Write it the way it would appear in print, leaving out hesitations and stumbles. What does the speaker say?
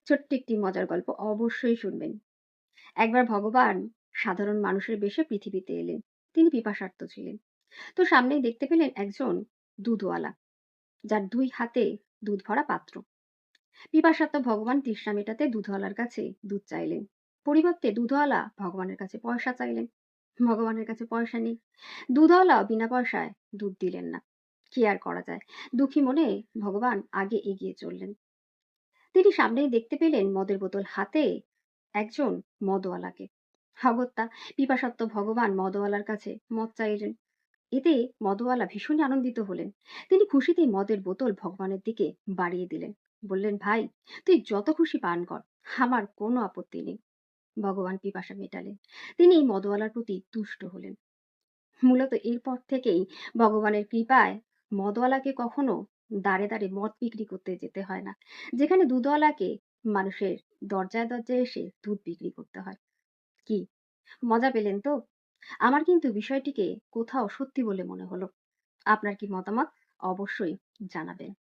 ছোট্ট একটি মজার গল্প অবশ্যই শুনবেন। একবার ভগবান সাধারণ মানুষের বেশে পৃথিবীতে এলেন। তিনি পিপাসার্ত ছিলেন। তো সামনেই দেখতে পেলেন একজন দুধওয়ালা, যার ২ হাতে দুধ ভরা পাত্র। পিপাসার্ত ভগবান তৃষ্ণা মেটাতে দুধওয়ালার কাছে দুধ চাইলেন। পরিবর্তে দুধওয়ালা ভগবানের কাছে পয়সা চাইলেন। ভগবানের কাছে পয়সা নেই। দুধওয়ালাও বিনা পয়সায় দুধ দিলেন না। কি আর করা যায়? দুঃখী মনে ভগবান আগে এগিয়ে চললেন। তিনি সামনেই দেখতে পেলেন মদের বোতল হাতে একজন মদওয়ালাকে। অগত্যা পিপাসার্ত ভগবান মদওয়ালার কাছে মদ চাইলেন। এতে মদওয়ালা ভীষণই আনন্দিত হলেন। তিনি খুশিতেই মদের বোতল ভগবানের দিকে বাড়িয়ে দিলেন। বললেন, ভাই, তুই যত খুশি পান কর, আমার কোনো আপত্তি নেই। ভগবান পিপাসা মেটালেন। তিনি মদওয়ালার প্রতি তুষ্ট হলেন। মূলত এরপর থেকেই ভগবানের কৃপায় মদওয়ালাকে কখনো দাঁড়ে দাঁড়ে মদ বিক্রি করতে যেতে হয় না, যেখানে দুধওয়ালাকে মানুষের দরজায় দরজায় এসে দুধ বিক্রি করতে হয়। কি মজা পেলেন তো? আমার কিন্তু বিষয়টিকে কোথাও সত্যি বলে মনে হলো। আপনার কি মতামত? অবশ্যই জানাবেন।